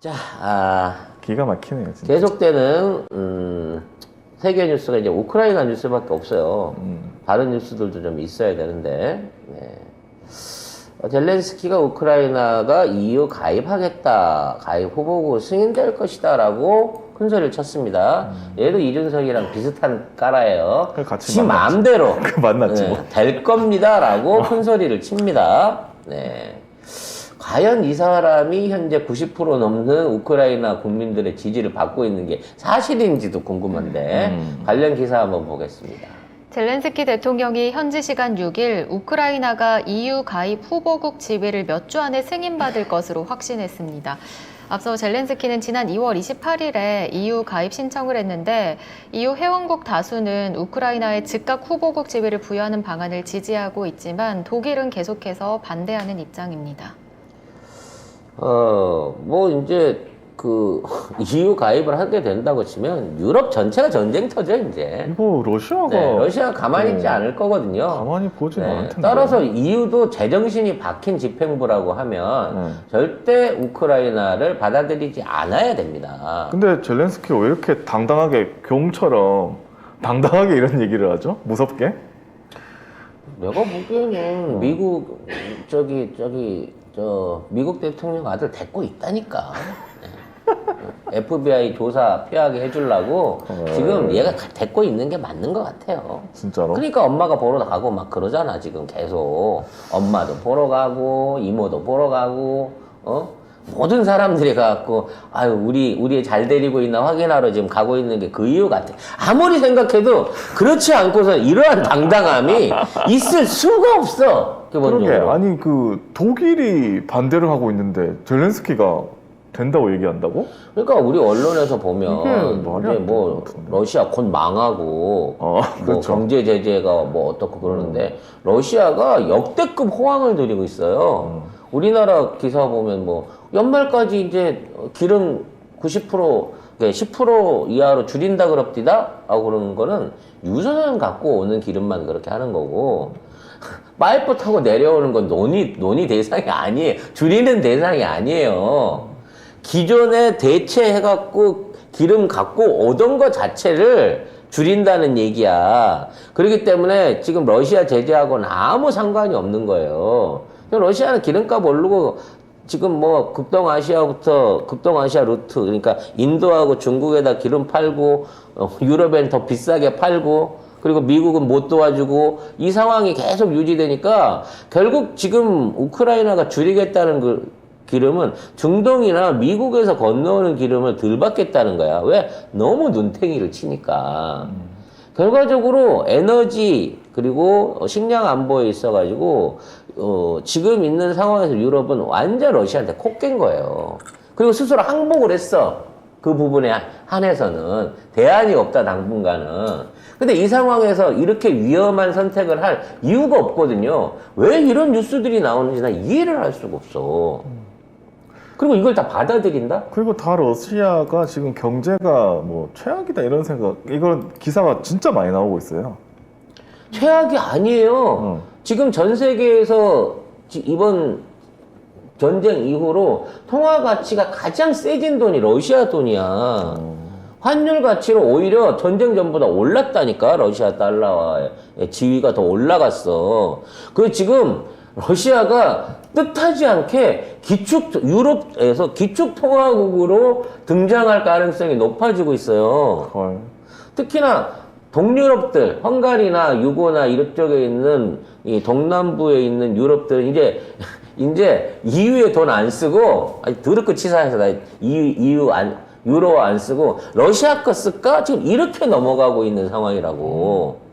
자, 기가 막히네요, 진짜. 계속되는 세계 뉴스가 이제 우크라이나 뉴스밖에 없어요. 다른 뉴스들도 좀 있어야 되는데, 네. 젤렌스키가 우크라이나가 EU 가입하겠다, 가입 후보국 승인될 것이다라고 큰 소리를 쳤습니다. 얘도 이준석이랑 비슷한 까라예요. 같이 지 마음대로 만났지 뭐. 될 겁니다라고 큰 소리를 칩니다. 네. 과연 이 사람이 현재 90% 넘는 우크라이나 국민들의 지지를 받고 있는 게 사실인지도 궁금한데 관련 기사 한번 보겠습니다. 젤렌스키 대통령이 현지 시간 6일 우크라이나가 EU 가입 후보국 지위를 몇 주 안에 승인받을 것으로 확신했습니다. 앞서 젤렌스키는 지난 2월 28일에 EU 가입 신청을 했는데 EU 회원국 다수는 우크라이나에 즉각 후보국 지위를 부여하는 방안을 지지하고 있지만 독일은 계속해서 반대하는 입장입니다. 뭐 이제 그 EU 가입을 하게 된다고 치면 유럽 전체가 전쟁터죠 이제. 이거 러시아가 네, 러시아가 가만히 있지 않을 거거든요. 가만히 보진 않을 텐데. 따라서 EU도 제정신이 박힌 집행부라고 하면 절대 우크라이나를 받아들이지 않아야 됩니다. 근데 젤렌스키가 왜 이렇게 당당하게 경처럼 당당하게 이런 얘기를 하죠? 무섭게? 내가 보기에는 미국 미국 대통령 아들 데리고 있다니까. 네. FBI 조사 피하게 해주려고 지금 얘가 데리고 있는 게 맞는 것 같아요. 진짜로? 그러니까 엄마가 보러 가고 막 그러잖아 지금 계속. 엄마도 보러 가고 이모도 보러 가고 모든 사람들이 가갖고 아유 우리 잘 데리고 있나 확인하러 지금 가고 있는 게 그 이유 같아. 아무리 생각해도 그렇지 않고서 이러한 당당함이 있을 수가 없어. 기본적으로. 그러게. 아니 그 독일이 반대를 하고 있는데 젤렌스키가 된다고 얘기한다고? 그러니까 우리 언론에서 보면 이게 말이 이제 안 뭐 되는 것 같은데. 러시아 곧 망하고 뭐 그렇죠. 경제 제재가 뭐 어떻고 그러는데 러시아가 역대급 호황을 누리고 있어요. 우리나라 기사 보면 뭐 연말까지 이제 기름 90% 10% 이하로 줄인다 그럽디다 하고 그러는 거는 유선을 갖고 오는 기름만 그렇게 하는 거고 파이프 타고 내려오는 건 논의 대상이 아니에요. 줄이는 대상이 아니에요. 기존에 대체해갖고 기름 갖고 오던 것 자체를 줄인다는 얘기야. 그렇기 때문에 지금 러시아 제재하고는 아무 상관이 없는 거예요. 러시아는 기름값 오르고 지금 뭐 극동아시아부터 극동아시아 루트 그러니까 인도하고 중국에다 기름 팔고 유럽엔 더 비싸게 팔고 그리고 미국은 못 도와주고 이 상황이 계속 유지되니까 결국 지금 우크라이나가 줄이겠다는 그 기름은 중동이나 미국에서 건너오는 기름을 덜 받겠다는 거야. 왜? 너무 눈탱이를 치니까. 결과적으로 에너지 그리고 식량 안보에 있어가지고 지금 있는 상황에서 유럽은 완전 러시아한테 코 깬 거예요. 그리고 스스로 항복을 했어. 그 부분에 한해서는 대안이 없다 당분간은. 근데 이 상황에서 이렇게 위험한 선택을 할 이유가 없거든요. 왜 이런 뉴스들이 나오는지 나 이해를 할 수가 없어. 그리고 이걸 다 받아들인다? 그리고 다 러시아가 지금 경제가 뭐 최악이다 이런 생각. 이건 기사가 진짜 많이 나오고 있어요. 최악이 아니에요. 지금 전 세계에서 이번 전쟁 이후로 통화 가치가 가장 세진 돈이 러시아 돈이야. 환율 가치로 오히려 전쟁 전보다 올랐다니까. 러시아 달러의 지위가 더 올라갔어. 그 지금 러시아가 뜻하지 않게 유럽에서 기축통화국으로 등장할 가능성이 높아지고 있어요. 헐. 특히나 동유럽들, 헝가리나 유고나 이쪽에 있는 이 동남부에 있는 유럽들은 이제 EU에 돈 안 쓰고 아니 더럽고 치사해서 나 유로 안 쓰고 러시아 거 쓸까? 지금 이렇게 넘어가고 있는 상황이라고.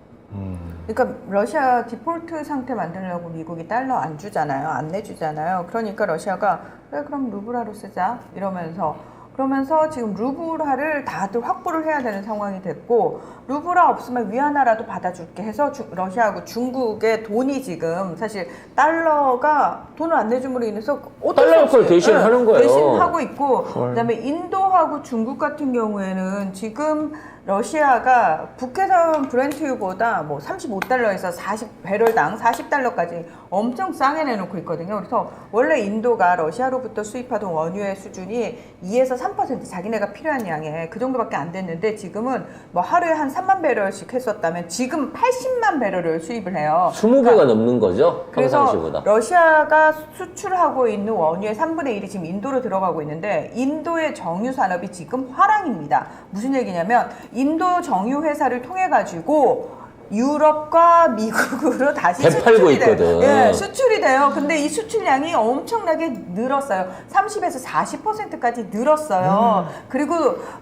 그러니까 러시아 디폴트 상태 만들려고 미국이 달러 안 주잖아요. 안 내주잖아요. 그러니까 러시아가 그래 그럼 루블화로 쓰자 이러면서 그러면서 지금 루블화를 다들 확보를 해야 되는 상황이 됐고 루블화 없으면 위안화라도 받아줄게 해서 러시아하고 중국의 돈이 지금 사실 달러가 돈을 안 내줌으로 인해서 달러 역할을 대신하는 거예요. 대신하고 있고 그다음에 인도하고 중국 같은 경우에는 지금 러시아가 북해산 브렌트유보다 뭐 35달러에서 40배럴당 40달러까지 엄청 싸게 내놓고 있거든요. 그래서 원래 인도가 러시아로부터 수입하던 원유의 수준이 2에서 3% 자기네가 필요한 양의 그 정도밖에 안 됐는데 지금은 뭐 하루에 한 3만 배럴씩 했었다면 지금 80만 배럴을 수입을 해요. 20배가 넘는 거죠? 그래서 평상시보다. 러시아가 수출하고 있는 원유의 3분의 1이 지금 인도로 들어가고 있는데 인도의 정유 산업이 지금 화랑입니다. 무슨 얘기냐면 인도 정유 회사를 통해 가지고 유럽과 미국으로 다시 되팔고 수출이 돼요. 있거든. 예, 수출이 돼요. 근데 이 수출량이 엄청나게 늘었어요. 30에서 40%까지 늘었어요. 그리고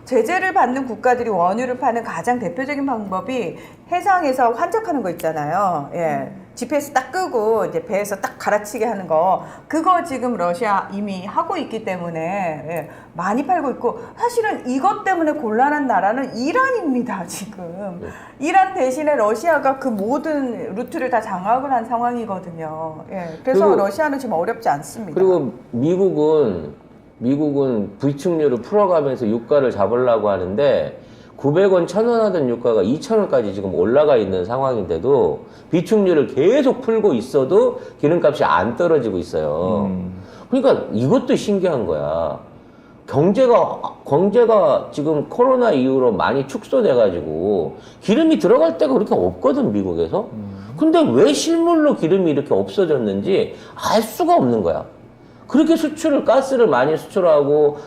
제재를 받는 국가들이 원유를 파는 가장 대표적인 방법이 해상에서 환적하는 거 있잖아요. 예. GPS 딱 끄고 이제 배에서 딱 갈아치게 하는 거 그거 지금 러시아 이미 하고 있기 때문에 예, 많이 팔고 있고 사실은 이것 때문에 곤란한 나라는 이란입니다 지금. 이란 대신에 러시아가 그 모든 루트를 다 장악을 한 상황이거든요. 예, 그래서 그리고- 러시아는 지금 어렵지 않습니다. 그리고 미국은 비축률을 풀어가면서 유가를 잡으려고 하는데 900원, 1000원 하던 유가가 2000원까지 지금 올라가 있는 상황인데도 비축률을 계속 풀고 있어도 기름값이 안 떨어지고 있어요. 그러니까 이것도 신기한 거야. 경제가 지금 코로나 이후로 많이 축소돼가지고 기름이 들어갈 데가 그렇게 없거든, 미국에서. 근데 왜 실물로 기름이 이렇게 없어졌는지 알 수가 없는 거야. 그렇게 가스를 많이 수출하고,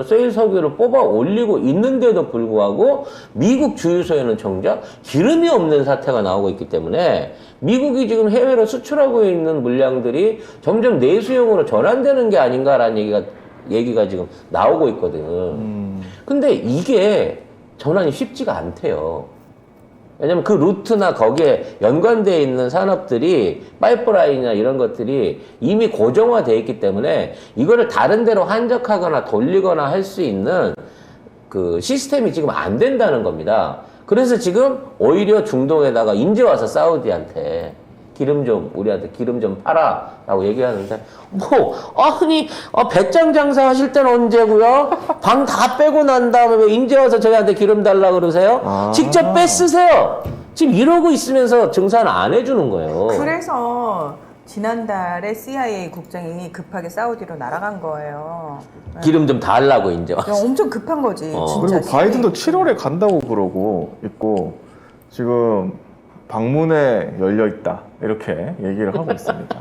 세일 석유를 뽑아 올리고 있는데도 불구하고, 미국 주유소에는 정작 기름이 없는 사태가 나오고 있기 때문에, 미국이 지금 해외로 수출하고 있는 물량들이 점점 내수용으로 전환되는 게 아닌가라는 얘기가 지금 나오고 있거든. 근데 이게 전환이 쉽지가 않대요. 왜냐면 그 루트나 거기에 연관되어 있는 산업들이 파이프라인이나 이런 것들이 이미 고정화되어 있기 때문에 이거를 다른 데로 한적하거나 돌리거나 할 수 있는 그 시스템이 지금 안 된다는 겁니다. 그래서 지금 오히려 중동에다가 인제 와서 사우디한테 우리한테 기름 좀 팔아 라고 얘기하는데 배짱 장사 하실 때는 언제고요? 방 다 빼고 난 다음에 왜 인제 와서 저희한테 기름 달라 그러세요? 직접 빼쓰세요. 지금 이러고 있으면서 증산을 안 해주는 거예요. 그래서 지난달에 CIA 국장이 급하게 사우디로 날아간 거예요. 기름 좀 달라고 인제 와서. 엄청 급한 거지. 진짜 그리고 바이든도 CIA 7월에 간다고 그러고 있고 지금 방문에 열려 있다 이렇게 얘기를 하고 있습니다.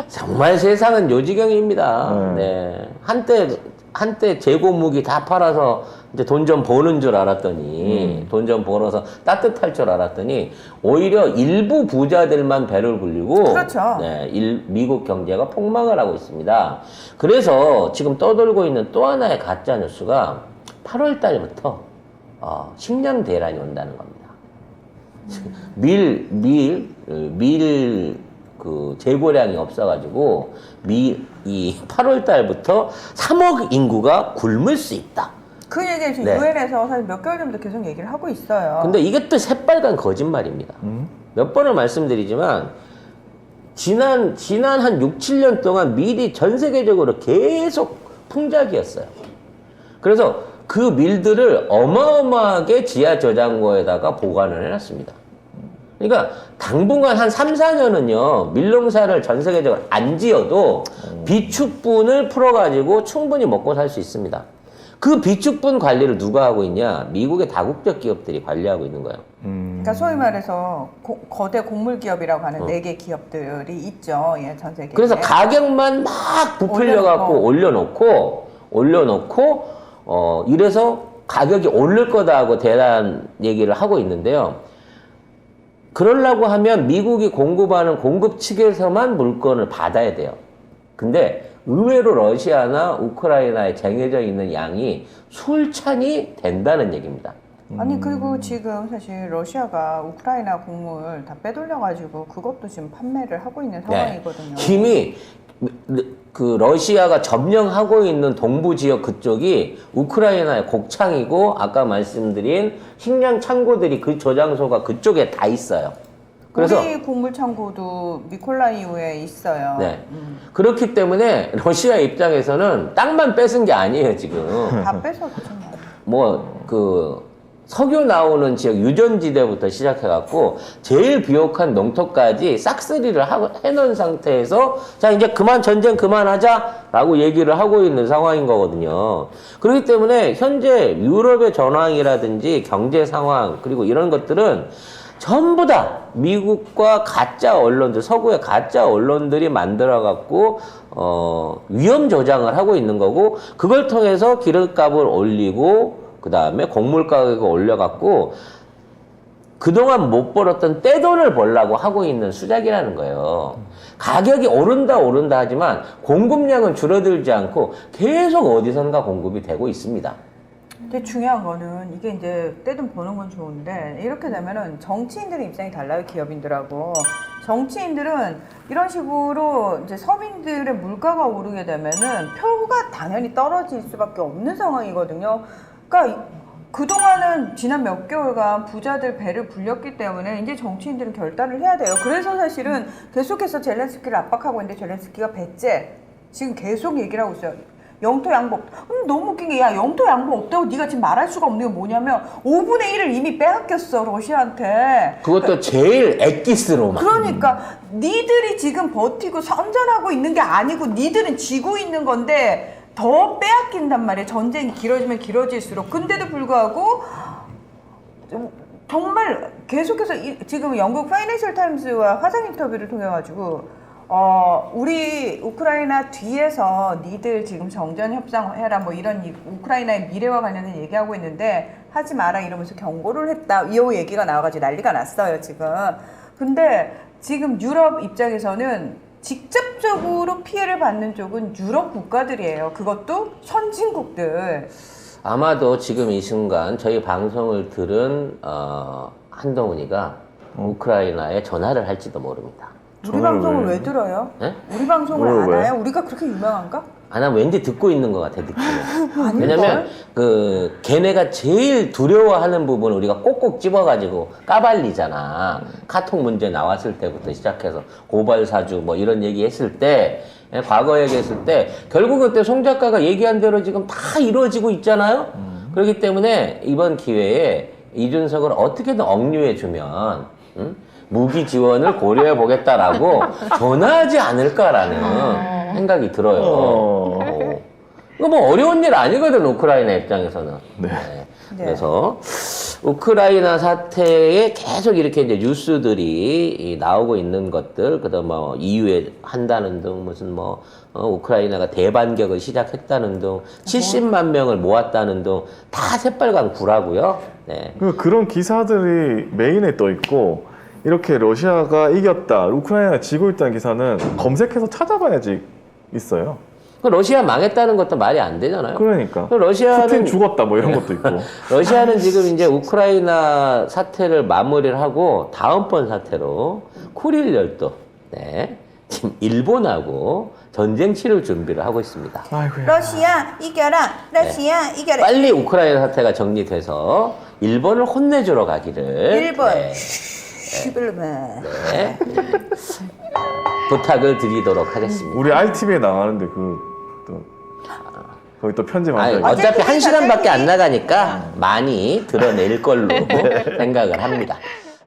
정말 세상은 요지경입니다. 네. 한때 재고 무기 다 팔아서 이제 돈 좀 버는 줄 알았더니, 돈 좀 벌어서 따뜻할 줄 알았더니, 오히려 일부 부자들만 배를 굴리고, 그렇죠. 네, 미국 경제가 폭망을 하고 있습니다. 그래서 지금 떠돌고 있는 또 하나의 가짜 뉴스가 8월 달부터 식량 대란이 온다는 겁니다. 그 재고량이 없어가지고 이 8월 달부터 3억 인구가 굶을 수 있다. 그 얘기를 지금 네. 유엔에서 사실 몇 개월 전부터 계속 얘기를 하고 있어요. 근데 이게 또 새빨간 거짓말입니다. 몇 번을 말씀드리지만 지난 한 6, 7년 동안 밀이 전 세계적으로 계속 풍작이었어요. 그래서 그 밀들을 어마어마하게 지하 저장고에다가 보관을 해놨습니다. 그러니까 당분간 한 3, 4년은요, 밀농사를 전 세계적으로 안 지어도 비축분을 풀어가지고 충분히 먹고 살 수 있습니다. 그 비축분 관리를 누가 하고 있냐? 미국의 다국적 기업들이 관리하고 있는 거예요. 그러니까 소위 말해서 거대 곡물 기업이라고 하는 4개 기업들이 있죠. 예, 전 세계에. 그래서 가격만 막 부풀려갖고 올려놓고, 이래서 가격이 오를 거다 하고 대단한 얘기를 하고 있는데요. 그러려고 하면 미국이 공급하는 공급 측에서만 물건을 받아야 돼요. 근데 의외로 러시아나 우크라이나에 쟁여져 있는 양이 술찬이 된다는 얘기입니다. 아니 그리고 지금 사실 러시아가 우크라이나 곡물 다 빼돌려가지고 그것도 지금 판매를 하고 있는 상황이거든요. 이미 그 러시아가 점령하고 있는 동부 지역 그쪽이 우크라이나의 곡창이고 아까 말씀드린 식량 창고들이 그 저장소가 그쪽에 다 있어요. 그래서 우리 곡물 창고도 미콜라이우에 있어요. 네. 그렇기 때문에 러시아 입장에서는 땅만 뺏은 게 아니에요, 지금. 다 뺏었죠. 뭐 그 석유 나오는 지역 유전지대부터 시작해갖고 제일 비옥한 농토까지 싹쓸이를 해놓은 상태에서 자 이제 그만 전쟁 그만하자라고 얘기를 하고 있는 상황인 거거든요. 그렇기 때문에 현재 유럽의 전황이라든지 경제 상황 그리고 이런 것들은 전부 다 미국과 가짜 언론들, 서구의 가짜 언론들이 만들어갖고 위험 조장을 하고 있는 거고 그걸 통해서 기름값을 올리고 그 다음에 곡물 가격을 올려갖고 그동안 못 벌었던 떼돈을 벌려고 하고 있는 수작이라는 거예요. 가격이 오른다 하지만 공급량은 줄어들지 않고 계속 어디선가 공급이 되고 있습니다. 근데 중요한 거는 이게 이제 떼돈 버는 건 좋은데 이렇게 되면은 정치인들의 입장이 달라요. 기업인들하고. 정치인들은 이런 식으로 이제 서민들의 물가가 오르게 되면은 표가 당연히 떨어질 수밖에 없는 상황이거든요. 그러니까 그동안은 지난 몇 개월간 부자들 배를 불렸기 때문에 이제 정치인들은 결단을 해야 돼요. 그래서 사실은 계속해서 젤렌스키를 압박하고 있는데 젤렌스키가 배째 지금 계속 얘기를 하고 있어요. 영토 양보 없다. 너무 웃긴 게 야 영토 양보 없다고 네가 지금 말할 수가 없는 게 뭐냐면 5분의 1을 이미 빼앗겼어 러시아한테. 그것도 제일 엑기스로만. 그러니까 니들이 지금 버티고 선전하고 있는 게 아니고 니들은 지고 있는 건데 더 빼앗긴단 말이에요. 전쟁이 길어지면 길어질수록. 근데도 불구하고 정말 계속해서 지금 영국 파이낸셜 타임스와 화상 인터뷰를 통해 가지고 우리 우크라이나 뒤에서 니들 지금 정전 협상해라 뭐 이런 우크라이나의 미래와 관련된 얘기하고 있는데 하지 마라 이러면서 경고를 했다. 이 얘기가 나와가지고 난리가 났어요 지금. 근데 지금 유럽 입장에서는 직접적으로 피해를 받는 쪽은 유럽 국가들이에요. 그것도 선진국들. 아마도 지금 이 순간 저희 방송을 들은 한동훈이가 우크라이나에 전화를 할지도 모릅니다. 우리 방송을 왜 들어요? 네? 우리 방송을 안 왜? 해요? 우리가 그렇게 유명한가? 난 왠지 듣고 있는 것 같아, 느낌이. 왜냐면, 걔네가 제일 두려워하는 부분을 우리가 꼭꼭 집어가지고 까발리잖아. 카톡 문제 나왔을 때부터 시작해서 고발사주 뭐 이런 얘기 했을 때, 과거 얘기했을 때, 결국 그때 송 작가가 얘기한 대로 지금 다 이루어지고 있잖아요? 그렇기 때문에 이번 기회에 이준석을 어떻게든 억류해주면, 무기 지원을 고려해 보겠다라고 전화하지 않을까라는 생각이 들어요. 이거 뭐 어려운 일 아니거든, 우크라이나 입장에서는. 네. 그래서 우크라이나 사태에 계속 이렇게 이제 뉴스들이 나오고 있는 것들, 그다음 뭐 EU에 한다는 등 무슨 뭐 우크라이나가 대반격을 시작했다는 등 70만 명을 모았다는 등 다 새빨간 구라고요. 네. 그런 기사들이 메인에 떠 있고 이렇게 러시아가 이겼다, 우크라이나가 지고 있다는 기사는 검색해서 찾아봐야지 있어요. 러시아 망했다는 것도 말이 안 되잖아요. 그러니까. 러시아는 푸틴 죽었다 뭐 이런 것도 있고. 러시아는 지금 이제 우크라이나 사태를 마무리를 하고 다음번 사태로 쿠릴 열도, 네, 지금 일본하고 전쟁 치를 준비를 하고 있습니다. 아이고야. 러시아 이겨라, 러시아 이겨라. 빨리 우크라이나 사태가 정리돼서 일본을 혼내주러 가기를. 일본. 네. 일본. 네. 부탁을 드리도록 하겠습니다. 우리 ITV에 나가는데 거기 또 편집하는 아니, 어차피 1시간밖에 안 나가니까 많이 드러낼 걸로 생각을 합니다.